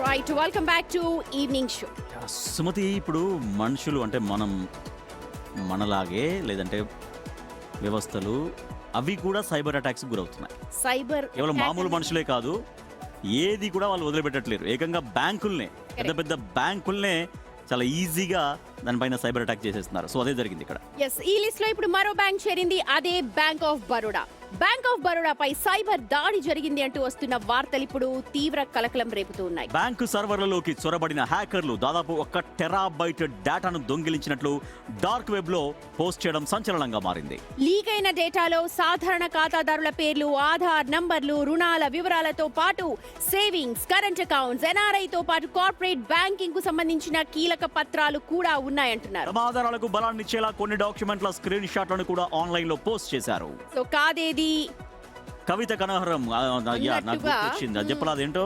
Right welcome back to evening show. Sumathi, ఇప్పుడు మనుషులు అంటే మనలాగే లేదంటే వ్యవస్థలు అవి కూడా సైబర్ అటాక్స్ గురవుతున్నాయి. సైబర్ కేవలం మామూలు మనుషులే కాదు, ఏది కూడా వాళ్ళు వదిలిపెట్టట్లేరు. ఏకంగా బ్యాంకుల్నే, పెద్ద పెద్ద బ్యాంకుల్నే చాలా ఈజీగా దానిపైన సైబర్ అటాక్ చేసేస్తున్నారు. సో అదే జరిగింది ఇక్కడ. ఈ లిస్ట్ లో ఇప్పుడు మరో బ్యాంక్ చేరింది, అదే bank of Baroda. Bank of బరోడాపై సైబర్ దాడి జరిగింది అంటూ వస్తున్న వార్తలు ఇప్పుడు తీవ్ర కలకలం రేపుతూ ఉన్నాయి. బ్యాంకు సర్వర్లలోకి చొరబడిన హ్యాకర్లు దాదాపు 1 టెరాబైట్ డేటాను దొంగిలించినట్లు డార్క్ వెబ్ లో పోస్ట్ చేయడం సంచలనంగా మారింది. లీక్ అయిన డేటాలో సాధారణ ఖాతాదారుల పేర్లు, ఆధార్ నంబర్లు, రుణాల వివరాలతో పాటు సేవింగ్స్, కరెంట్ అకౌంట్స్, ఎన్ఆర్ఐ తో పాటు కార్పొరేట్ బ్యాంకింగ్ కు సంబంధించిన కీలక పత్రాలు కూడా ఉన్నాయంటున్నారు. ఆధారాలకు బలాన్నిచ్చేలా కొన్ని డాక్యుమెంట్ల స్క్రీన్ షాట్లను కూడా ఆన్లైన్ లో పోస్ట్ చేశారు. సో కాదేది కవిత కనహరం నాకు గుర్తొచ్చింది. అది చెప్పలా అదేంటో,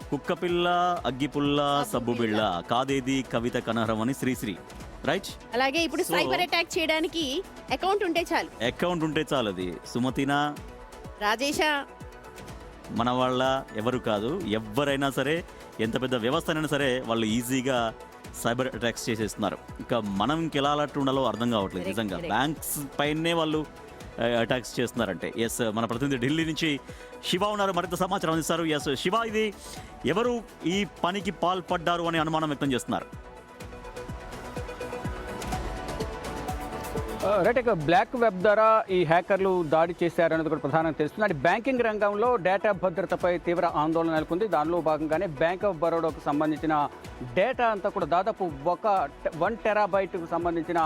కుక్కపిల్ల అగ్గిపుల్ల సబ్బు బిళ్ళ, కాదేది కవిత కనహరం అని శ్రీశ్రీ. రైట్. అలాగే ఇప్పుడు సైబర్ అటాక్ చేయడానికి అకౌంట్ ఉంటే చాలు. అది సుమతినా, రాజేషా, మన వాళ్ళ ఎవరు కాదు, ఎవరైనా సరే, ఎంత పెద్ద వ్యవస్థనైనా సరే వాళ్ళు ఈజీగా సైబర్ అటాక్స్ చేసేస్తున్నారు. ఇంకా మనం ఇంకెలా అలర్ట్ ఉండాలో అర్థం కావట్లేదు నిజంగా. బ్యాంక్స్ పైనే వాళ్ళు అటాక్స్ చేస్తున్నారంటే. ఎస్, మన ప్రతినిధి ఢిల్లీ నుంచి శివ ఉన్నారు, మరింత సమాచారం అందిస్తారు. ఎస్ శివ, ఇది ఎవరు ఈ పనికి పాల్పడ్డారు అని అనుమానం వ్యక్తం చేస్తున్నారు? రైట్, ఇక బ్లాక్ వెబ్ ద్వారా ఈ హ్యాకర్లు దాడి చేశారనేది కూడా ప్రధానంగా తెలుస్తుంది. అంటే బ్యాంకింగ్ రంగంలో డేటా భద్రతపై తీవ్ర ఆందోళన నెలకొంది. దానిలో భాగంగానే బ్యాంక్ ఆఫ్ బరోడాకు సంబంధించిన డేటా అంతా కూడా దాదాపు 1 టెరాబైట్కు సంబంధించిన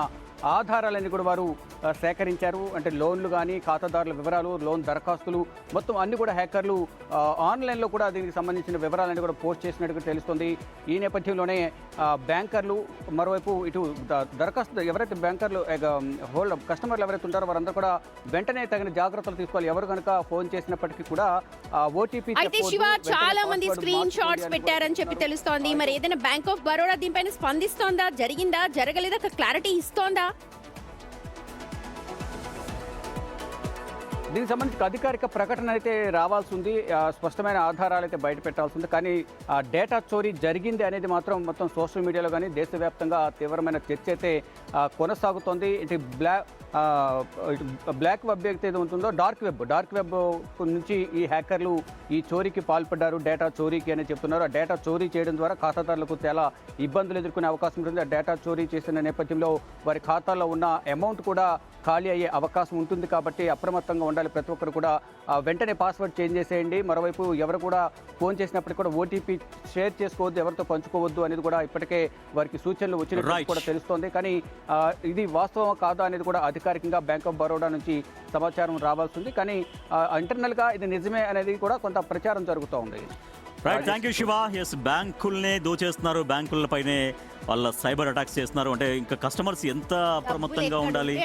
ఆధారాలన్నీ కూడా వారు సేకరించారు. అంటే లోన్లు కానీ, ఖాతాదారుల వివరాలు, లోన్ దరఖాస్తులు మొత్తం అన్ని కూడా హ్యాకర్లు ఆన్లైన్లో కూడా దీనికి సంబంధించిన వివరాలన్నీ కూడా పోస్ట్ చేసినట్టుగా తెలుస్తుంది. ఈ నేపథ్యంలోనే బ్యాంకర్లు మరోవైపు ఇటు దరఖాస్తు ఎవరైతే బ్యాంకర్లు కస్టమర్లు ఎవరైతే ఉంటారో వారందరూ కూడా వెంటనే తగిన జాగ్రత్తలు తీసుకోవాలి. ఎవరు కనుక ఫోన్ చేసినప్పటికీ కూడా ఓటీపీ. అయితే శివ, చాలా మంది స్క్రీన్ షాట్స్ పెట్టారని చెప్పి తెలుస్తోంది. మరి ఏదైనా బ్యాంక్ ఆఫ్ బరోడా దీనిపైన స్పందిస్తోందా? జరిగిందా, జరగలేదా, క్లారిటీ ఇస్తోందా? దీనికి సంబంధించి అధికారిక ప్రకటన అయితే రావాల్సి ఉంది, స్పష్టమైన ఆధారాలు అయితే బయట పెట్టాల్సి ఉంది. కానీ డేటా చోరీ జరిగింది అనేది మాత్రం మొత్తం సోషల్ మీడియాలో కానీ దేశవ్యాప్తంగా తీవ్రమైన చర్చ అయితే కొనసాగుతోంది. ఇటు బ్లాక్ వెబ్ ఏదైతే ఉంటుందో డార్క్ వెబ్ నుంచి ఈ హ్యాకర్లు ఈ చోరీకి పాల్పడ్డారు, డేటా చోరీకి అని చెప్తున్నారు. ఆ డేటా చోరీ చేయడం ద్వారా ఖాతాదారులకు చాలా ఇబ్బందులు ఎదుర్కొనే అవకాశం ఉంటుంది. ఆ డేటా చోరీ చేసిన నేపథ్యంలో వారి ఖాతాలో ఉన్న అమౌంట్ కూడా ఖాళీ అయ్యే అవకాశం ఉంటుంది. కాబట్టి అప్రమత్తంగా ఉండాలి ప్రతి ఒక్కరు కూడా. వెంటనే పాస్వర్డ్ చేంజ్ చేసేయండి. మరోవైపు ఎవరు కూడా ఫోన్ చేసినప్పటికీ కూడా ఓటీపీ షేర్ చేసుకోవద్దు, ఎవరితో పంచుకోవద్దు అనేది కూడా ఇప్పటికే వారికి సూచనలు వచ్చినట్టు కూడా తెలుస్తోంది. కానీ ఇది వాస్తవం కాదా అనేది కూడా అధికారికంగా బ్యాంక్ ఆఫ్ బరోడా నుంచి సమాచారం రావాల్సి ఉంది. కానీ ఇంటర్నల్గా ఇది నిజమే అనేది కూడా కొంత ప్రచారం జరుగుతూ ఉంది. Right, thank you Shiva. Yes, బ్యాంకుల్నే దోచేస్తున్నారు, బ్యాంకులపైనే వాళ్ళ సైబర్ అటాక్స్ చేస్తున్నారు. అంటే ఇంకా కస్టమర్స్ ఎంత అప్రమత్తంగా ఉండాలి,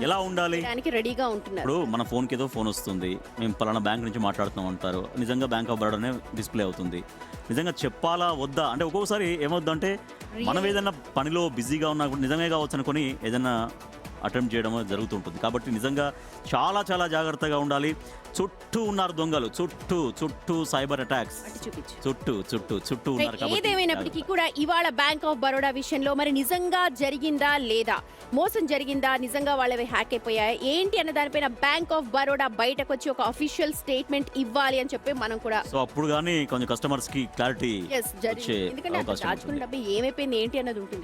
ఎలా ఉండాలి? రెడీగా ఉంటున్నారు. ఇప్పుడు మన ఫోన్కి ఏదో ఫోన్ వస్తుంది, మేము పలానా బ్యాంక్ నుంచి మాట్లాడుతున్నాం అంటారు. నిజంగా బ్యాంక్ ఆఫ్ బరోడానే డిస్ప్లే అవుతుంది. నిజంగా చెప్పాలా వద్దా అంటే ఒక్కొక్కసారి ఏమవుద్దంటే మనం ఏదైనా పనిలో బిజీగా ఉన్నా కూడా నిజమే కావచ్చు అనుకొని ఏదైనా అటెంప్ట్ చేయడం జరుగుతుంటుంది. కాబట్టి నిజంగా చాలా చాలా జాగ్రత్తగా ఉండాలి. చుట్టూ ఉన్నారు దొంగలు, చుట్టూ సైబర్ అటాక్స్ చుట్టూ ఉన్నారు. ఏదేమైనప్పటికీ కూడా ఇవాళ బ్యాంక్ ఆఫ్ బరోడా విషయంలో మరి నిజంగా జరిగిందా లేదా, మోసం జరిగిందా, నిజంగా వాళ్ళవి హ్యాక్ అయిపోయాయి ఏంటి అన్న దానిపైన బ్యాంక్ ఆఫ్ బరోడా బయటకు వచ్చి ఒక అఫీషియల్ స్టేట్మెంట్ ఇవ్వాలి అని చెప్పి మనం కూడా, సో అప్పుడు కానీ కొంచెం కస్టమర్స్ కి క్లారిటీ ఎందుకంటే ఏమైపోయింది ఏంటి అన్నది ఉంటుంది.